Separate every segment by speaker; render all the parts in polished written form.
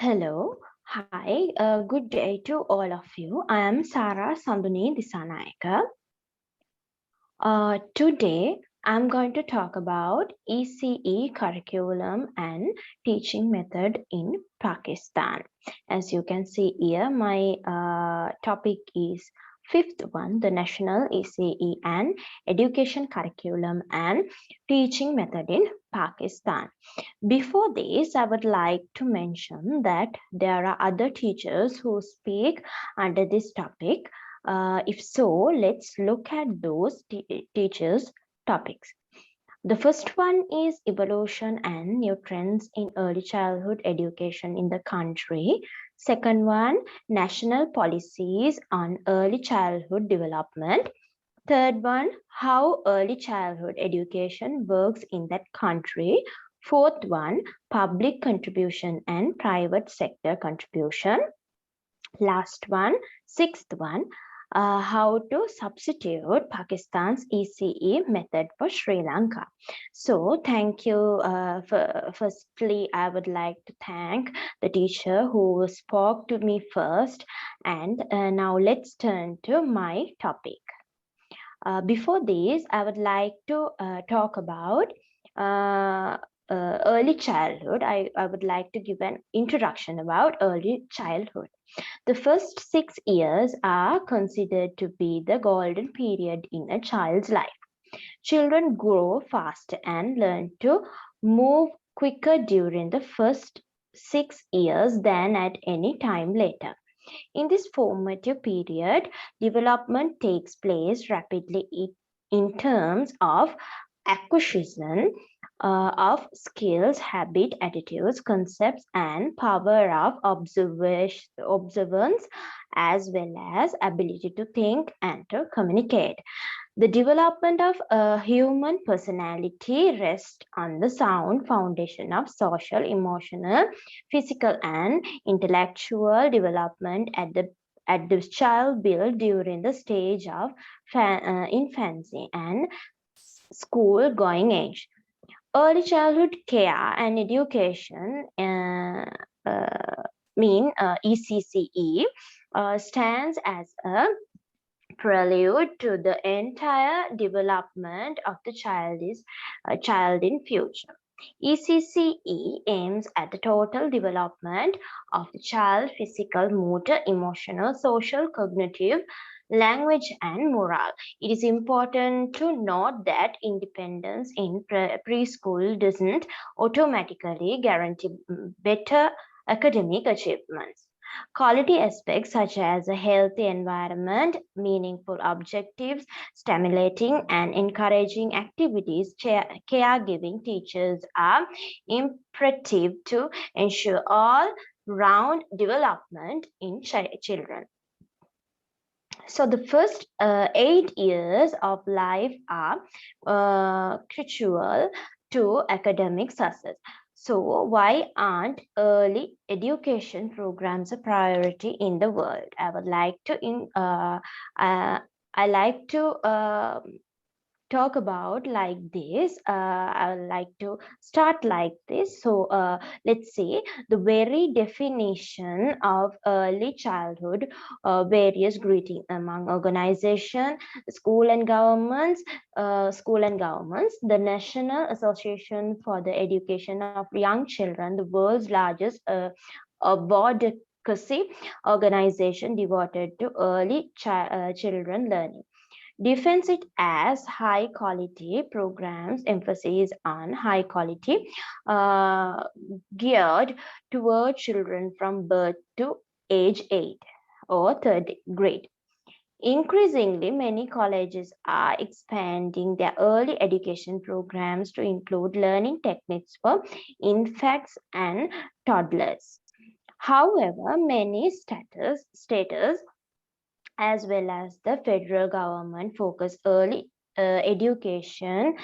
Speaker 1: Hello, hi, good day to all of you. I am Sarah Sanduni Disanayaka. Today, I'm going to talk about ECE curriculum and teaching method in Pakistan. As you can see here, my topic is fifth one, the national ECE and education curriculum and teaching method in Pakistan. Before this, I would like to mention that there are other teachers who speak under this topic. If so, let's look at those teachers' topics. The first one is evolution and new trends in early childhood education in the country. Second one, national policies on early childhood development. Third one, how early childhood education works in that country. Fourth one, public contribution and private sector contribution. Last one, sixth one, how to substitute Pakistan's ECE method for Sri Lanka. So thank you. Firstly, I would like to thank the teacher who spoke to me first. And now let's turn to my topic. Before this, I would like to talk about early childhood. I would like to give an introduction about early childhood. The first 6 years are considered to be the golden period in a child's life. Children grow fast and learn to move quicker during the first 6 years than at any time later. In this formative period, development takes place rapidly in terms of acquisition of skills, habit, attitudes, concepts, and power of observance, as well as ability to think and to communicate. The development of a human personality rests on the sound foundation of social, emotional, physical, and intellectual development at the child built during the stage of infancy and school going age. Early childhood care and education ECCE stands as a prelude to the entire development of the child in future. ECCE aims at the total development of the child physical, motor, emotional, social, cognitive, language, and moral. It is important to note that independence in preschool doesn't automatically guarantee better academic achievements. Quality aspects such as a healthy environment, meaningful objectives, stimulating and encouraging activities, caregiving teachers are imperative to ensure all round development in children. So the first 8 years of life are crucial to academic success. So why aren't early education programs a priority in the world? I would like to I like to talk about like this. I would like to start like this. So let's see the very definition of early childhood varies greatly among organization, school and governments. The National Association for the Education of Young Children, the world's largest advocacy organization devoted to early children learning, defines it as high quality programs, emphasis on high quality, geared toward children from birth to age 8 or third grade. Increasingly, many colleges are expanding their early education programs to include learning techniques for infants and toddlers. However, many states as well as the federal government focus early education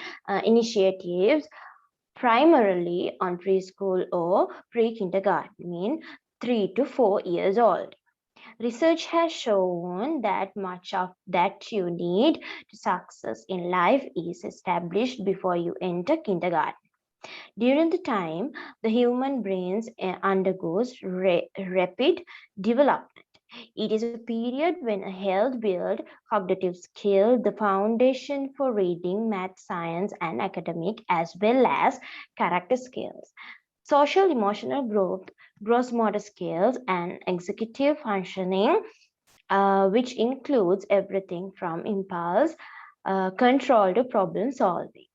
Speaker 1: initiatives primarily on preschool or pre-kindergarten, mean 3 to 4 years old. Research has shown that much of that you need to success in life is established before you enter kindergarten. During the time, the human brain undergoes rapid development. It is a period when a health build cognitive skill, the foundation for reading, math, science, and academic, as well as character skills. Social emotional growth, gross motor skills, and executive functioning, which includes everything from impulse control to problem solving.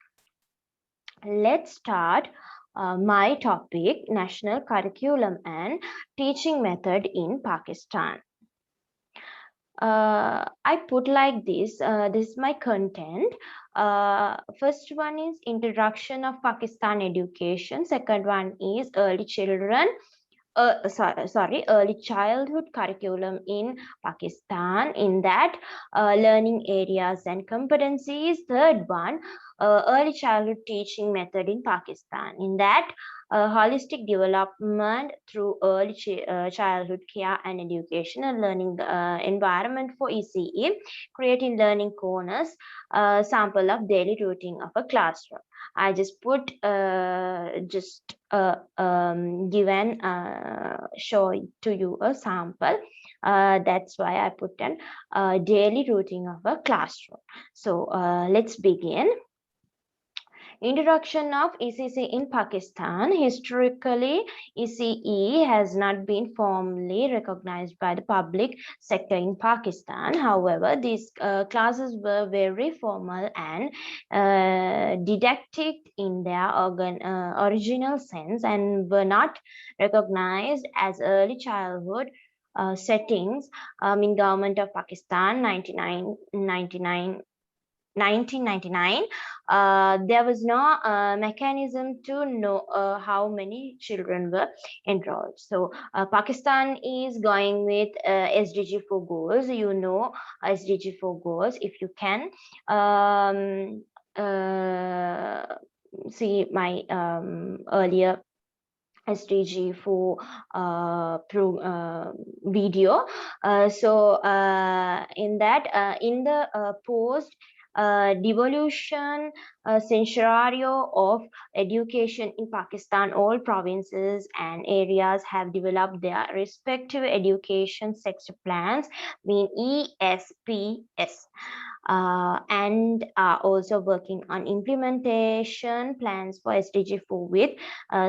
Speaker 1: Let's start my topic, national curriculum and teaching method in Pakistan. I put like this, this is my content. First one is introduction of Pakistan education. Second one is early children, early childhood curriculum in Pakistan. In that, learning areas and competencies. Third one, early childhood teaching method in Pakistan. In that, holistic development through early childhood care and educational learning environment for ECE, creating learning corners, sample of daily routine of a classroom. I just put given show to you a sample. That's why I put an daily routine of a classroom. So let's begin. Introduction of ECC in Pakistan. Historically, ECE has not been formally recognized by the public sector in Pakistan. However, these classes were very formal and didactic in their original sense and were not recognized as early childhood settings in Government of Pakistan 1999. There was no mechanism to know how many children were enrolled. So Pakistan is going with SDG 4 goals. You know SDG 4 goals. If you can see my earlier SDG 4 video. So in that, in the post devolution scenario of education in Pakistan, all provinces and areas have developed their respective education sector plans, mean ESPS. And are also working on implementation plans for SDG 4 with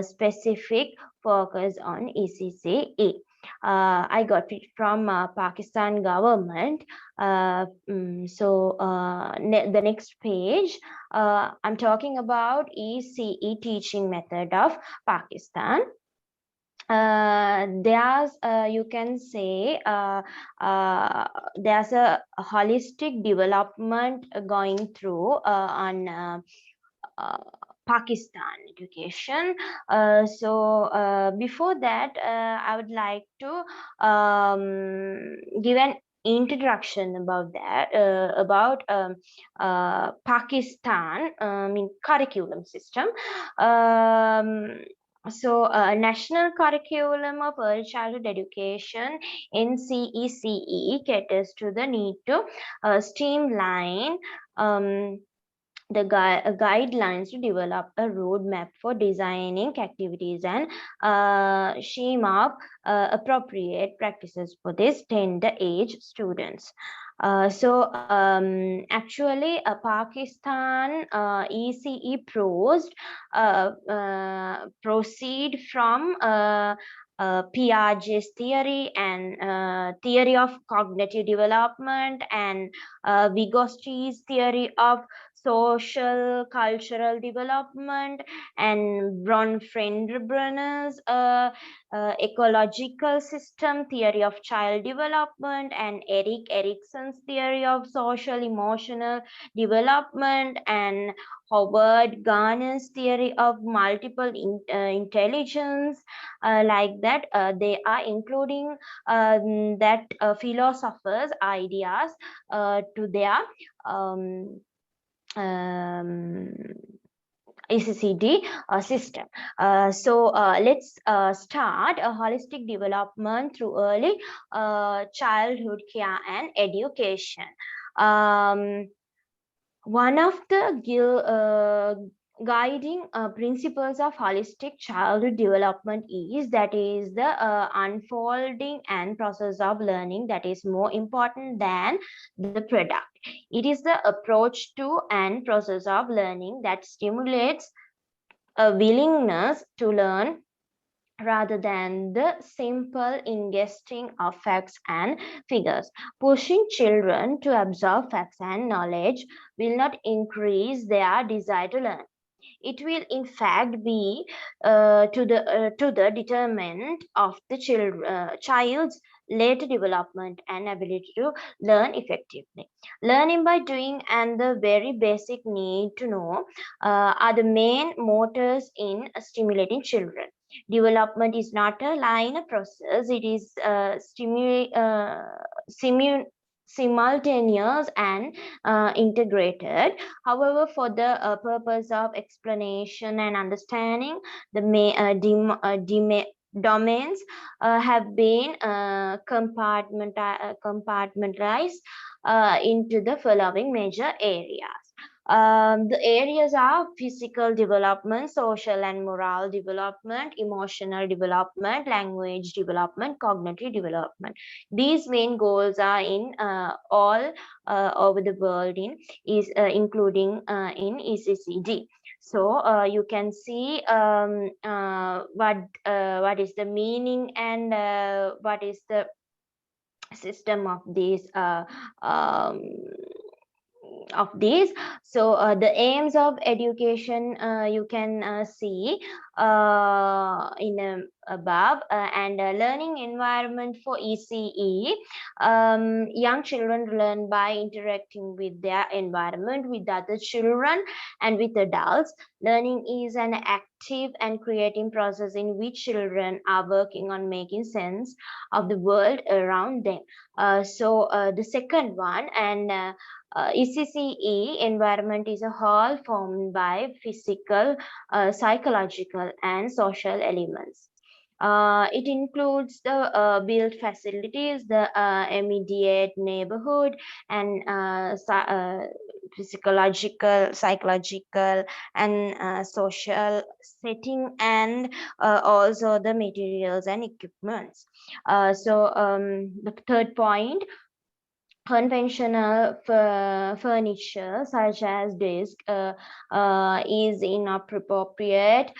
Speaker 1: specific focus on ECCE. I got it from Pakistan government. The next page, I'm talking about ECE teaching method of Pakistan. There's you can say there's a holistic development going through on Pakistan education. Before that, I would like to give an introduction about that, about Pakistan curriculum system. National Curriculum of Early Childhood Education, NCECE, caters to the need to streamline the guidelines to develop a roadmap for designing activities and schema of appropriate practices for this tender age students. Actually, Pakistan ECE proceed from Piaget's theory and theory of cognitive development and Vygotsky's theory of social cultural development and Bronfenbrenner's ecological system theory of child development and Erik Erikson's theory of social emotional development and Howard Gardner's theory of multiple intelligence. Like that, they are including that philosophers' ideas to their ECCD system. Let's start a holistic development through early childhood care and education. One of the guiding principles of holistic childhood development is that is the unfolding and process of learning that is more important than the product. It is the approach to and process of learning that stimulates a willingness to learn rather than the simple ingesting of facts and figures. Pushing children to absorb facts and knowledge will not increase their desire to learn. It will in fact be to the determinant of the child's later development and ability to learn effectively. Learning by doing and the very basic need to know are the main motors in stimulating children. Development is not a linear process; it is simultaneous and integrated. However, for the purpose of explanation and understanding, the domains have been compartmentalized into the following major areas. The areas are physical development, social and moral development, emotional development, language development, cognitive development. These main goals are in all over the world in is including in ECCD. So you can see what is the meaning and what is the system of these of these. So the aims of education you can see in above and learning environment for ECE. Young children learn by interacting with their environment, with other children and with adults. Learning is an active and creating process in which children are working on making sense of the world around them. So the second one, and ECCE environment is a whole formed by physical, psychological, and social elements. It includes the built facilities, the immediate neighborhood, and physiological, psychological, and social setting, and also the materials and equipments. The third point, conventional furniture such as desk is inappropriate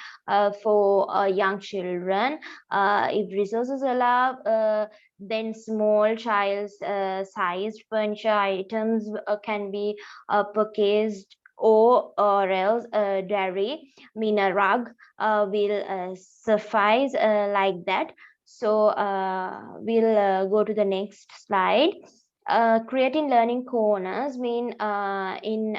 Speaker 1: for young children. If resources allow, then small child sized furniture items can be purchased, or else a dairy mean a rug will suffice like that. So we'll go to the next slide. Creating learning corners mean in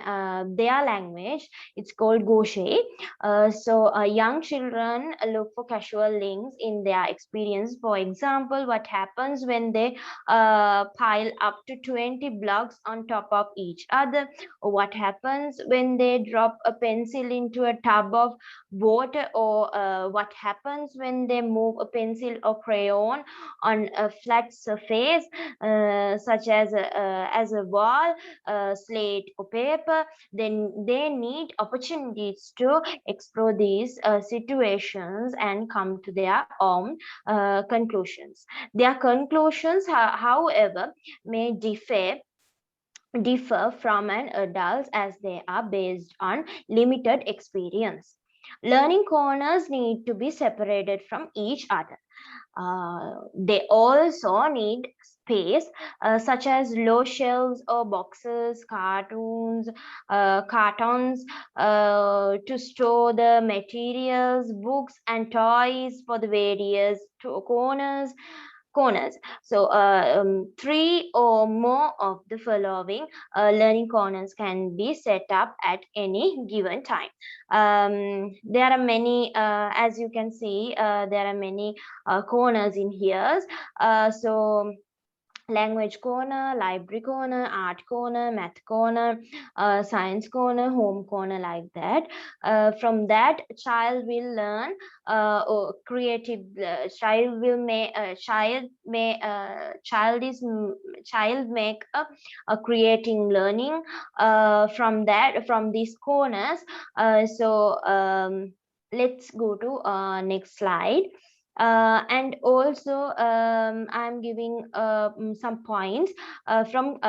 Speaker 1: their language it's called gauche. Young children look for casual links in their experience. For example, what happens when they pile up to 20 blocks on top of each other, or what happens when they drop a pencil into a tub of water, or what happens when they move a pencil or crayon on a flat surface such as a wall, slate, or paper. Then they need opportunities to explore these situations and come to their own conclusions. Their conclusions, however, may differ from an adult as they are based on limited experience. Learning corners need to be separated from each other. They also need space, such as low shelves or boxes, cartons to store the materials, books, and toys for the various corners. So three or more of the following learning corners can be set up at any given time. There are many, as you can see, there are many corners in here. So language corner, library corner, art corner, math corner, science corner, home corner, like that. From that, child will learn or creative. Child will make. Child make a creating learning from that, from these corners. Let's go to next slide. And also I'm giving some points from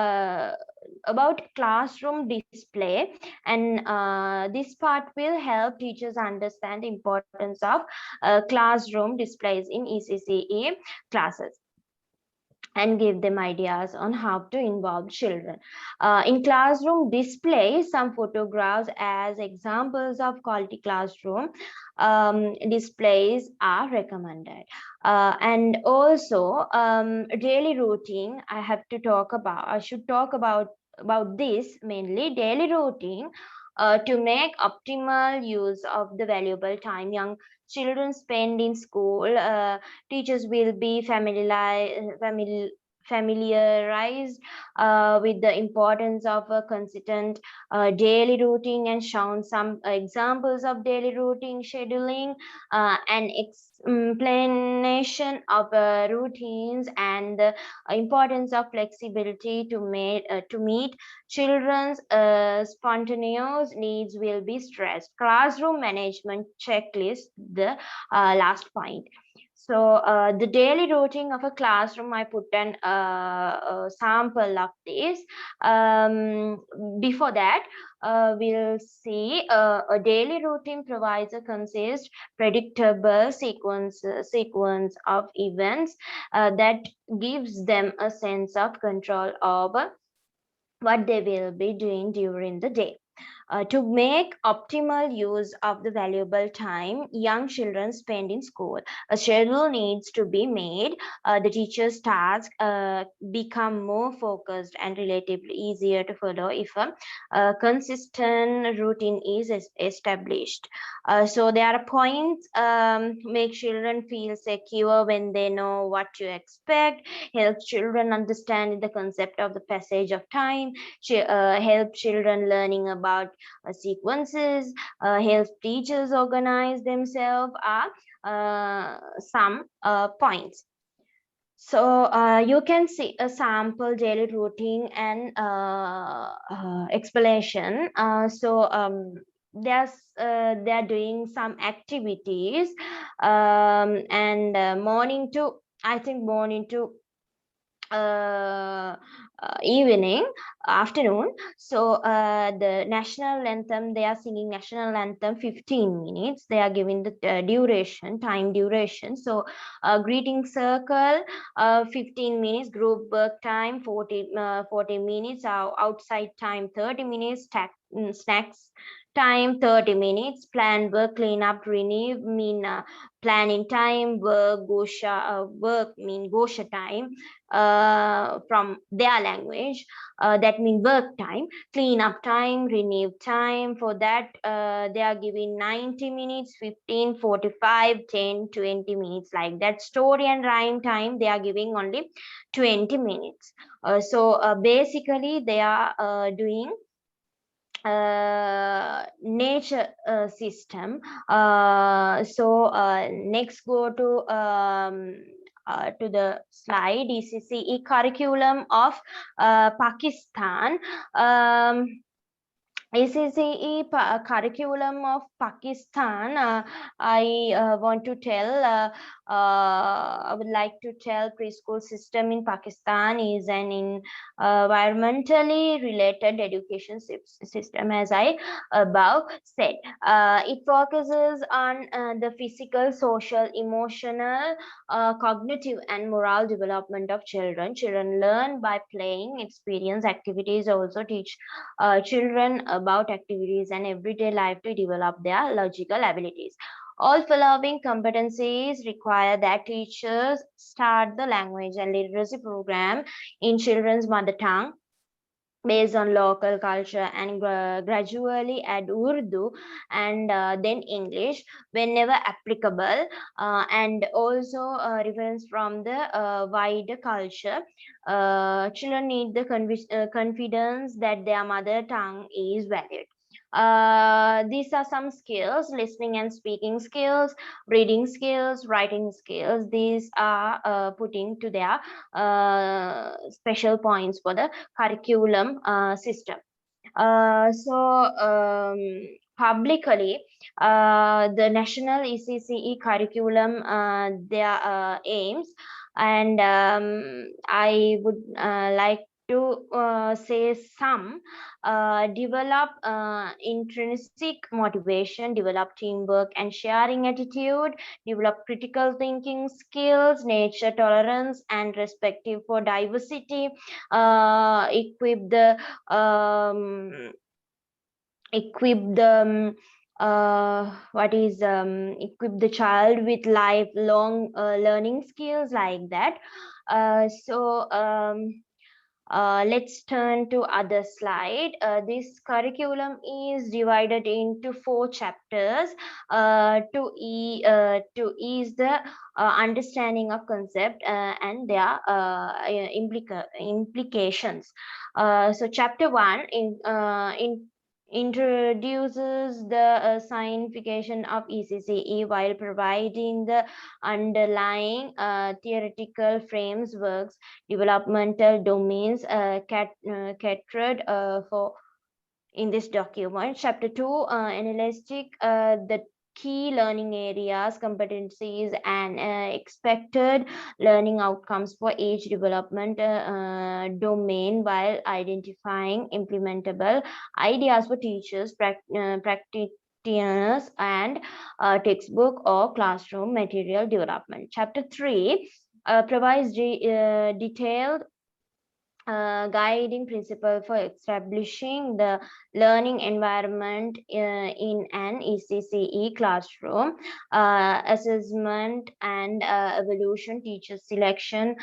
Speaker 1: about classroom display, and this part will help teachers understand the importance of classroom displays in ECCE classes and give them ideas on how to involve children. In classroom display, some photographs as examples of quality classroom displays are recommended. And also daily routine, I should talk about this mainly daily routine. To make optimal use of the valuable time young children spend in school, teachers will be familiarized with the importance of a consistent daily routine and shown some examples of daily routine scheduling and explanation of routines, and the importance of flexibility to meet children's spontaneous needs will be stressed. Classroom management checklist, the last point. So the daily routine of a classroom, I put an sample of this. Before that, we'll see a daily routine provides a consist, predictable sequence of events that gives them a sense of control over what they will be doing during the day. To make optimal use of the valuable time young children spend in school, a schedule needs to be made. The teacher's tasks become more focused and relatively easier to follow if a consistent routine is established. So there are points: make children feel secure when they know what to expect, help children understand the concept of the passage of time, help children learning about sequences, help teachers organize themselves, are some points. So you can see a sample daily routine and explanation. They're doing some activities, and morning to uh, evening, afternoon. So the national anthem, they are singing national anthem 15 minutes. They are giving the time duration. So greeting circle 15 minutes, group work time 40 minutes, outside time 30 minutes, snacks time 30 minutes, plan work, clean up, renew mean planning time, work mean gosha time from their language. That means work time, clean up time, renew time. For that, they are giving 90 minutes, 15, 45, 10, 20 minutes, like that. Story and rhyme time, they are giving only 20 minutes. Basically, they are doing nature system. Next, go to the slide, ECCE curriculum of Pakistan. ECCE curriculum of Pakistan. I want to tell. I would like to tell preschool system in Pakistan is an environmentally related education system, as I above said. It focuses on the physical, social, emotional, cognitive, and moral development of children. Children learn by playing. Experience activities also teach children about activities and everyday life to develop their logical abilities. All following competencies require that teachers start the language and literacy program in children's mother tongue based on local culture, and gradually add Urdu and then English whenever applicable, and also reference from the wider culture. Children need the confidence that their mother tongue is valued. These are some skills: listening and speaking skills, reading skills, writing skills. These are putting to their special points for the curriculum system. Publicly, the national ECCE curriculum, their aims, and I would like to say some: develop intrinsic motivation, develop teamwork and sharing attitude, develop critical thinking skills, nature tolerance and respective for diversity, equip the um, equip the equip the child with lifelong learning skills, like that. Let's turn to other slide. This curriculum is divided into 4 chapters to ease the understanding of concept and their implications. So chapter 1 introduces the signification of ECCE while providing the underlying theoretical frameworks, developmental domains catered for in this document. Chapter 2 analytic the key learning areas, competencies and expected learning outcomes for each development domain, while identifying implementable ideas for teachers, practitioners and textbook or classroom material development. Chapter 3 provides detailed guiding principle for establishing the learning environment in an ECCE classroom, assessment and evaluation, teacher selection,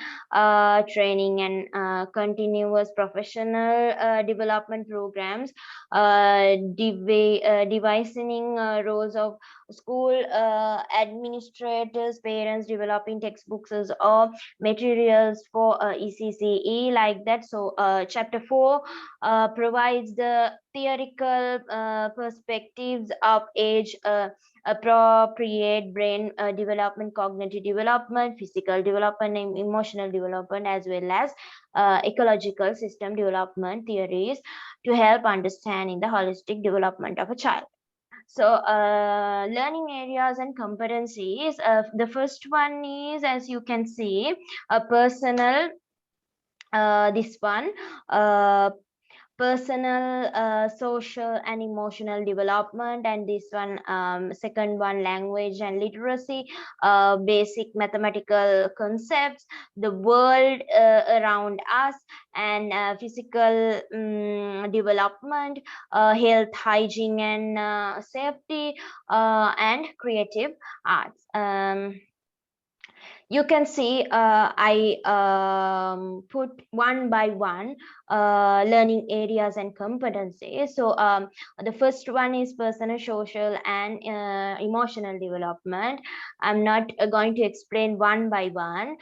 Speaker 1: training and continuous professional development programs, devising roles of school administrators, parents, developing textbooks or materials for ECCE, like that. So chapter 4 provides the theoretical perspectives of age appropriate brain development, cognitive development, physical development and emotional development, as well as ecological system development theories to help understanding the holistic development of a child. So learning areas and competencies, the first one is, as you can see, a personal, this one, personal, social and emotional development, and this one, second one, language and literacy, basic mathematical concepts, the world around us, and physical development, health, hygiene and safety, and creative arts. You can see I put one by one learning areas and competencies. So the first one is personal, social and emotional development. I'm not going to explain one by one.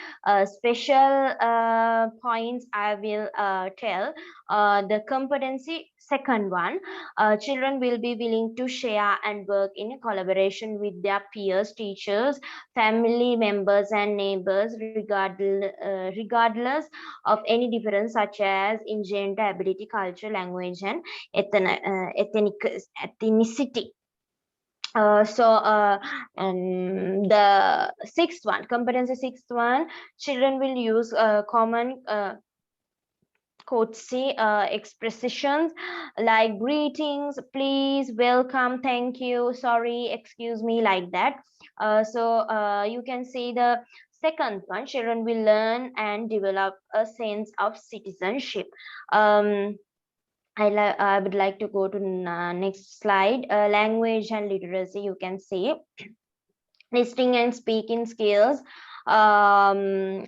Speaker 1: Special points I will tell. The competency, second one, children will be willing to share and work in collaboration with their peers, teachers, family members and neighbors, regardless of any difference such as in gender, ability, culture, language and ethnicity. The sixth one, competency sixth one, children will use common courtesy expressions like greetings, please, welcome, thank you, sorry, excuse me, like that. You can see the second one, children will learn and develop a sense of citizenship. I would like to go to next slide. Language and literacy, you can see listening and speaking skills. In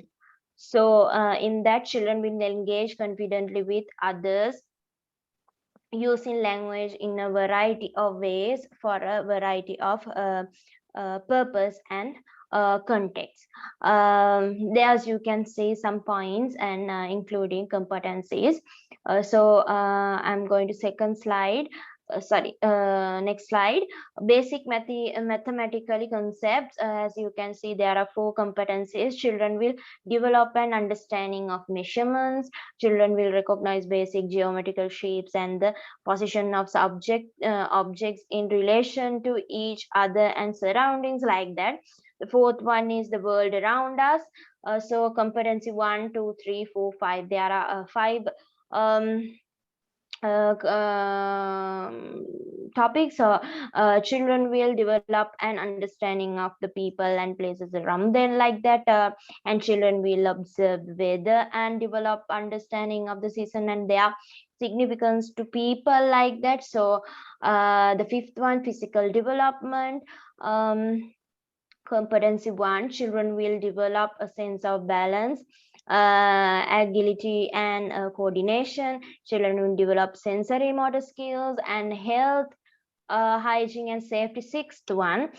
Speaker 1: that, children will engage confidently with others using language in a variety of ways for a variety of purpose and context. There's you can see some points and including competencies. I'm going to second slide. Next slide. Basic mathematically concepts. As you can see, there are 4 competencies. Children will develop an understanding of measurements. Children will recognize basic geometrical shapes and the position of objects in relation to each other and surroundings, like that. The fourth one is the world around us. So competency 1, 2, 3, 4, 5. There are 5 um, topics. Children will develop an understanding of the people and places around them, like that. And children will observe weather and develop understanding of the season and their significance to people, like that. So the fifth one, physical development. Competency 1, children will develop a sense of balance, agility and coordination. Children will develop sensory motor skills and health, hygiene and safety. Sixth one,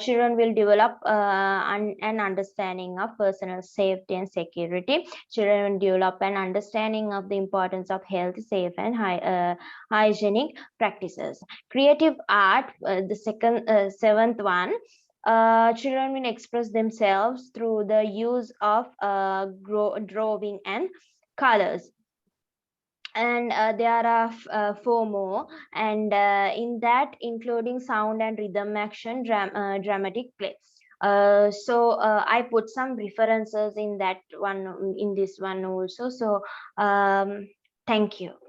Speaker 1: children will develop an understanding of personal safety and security. Children will develop an understanding of the importance of healthy, safe and hygienic practices. Creative art, the seventh one, children will express themselves through the use of drawing and colors. And there are 4 more, and in that including sound and rhythm action, dramatic play. I put some references in that one, in this one also. Thank you.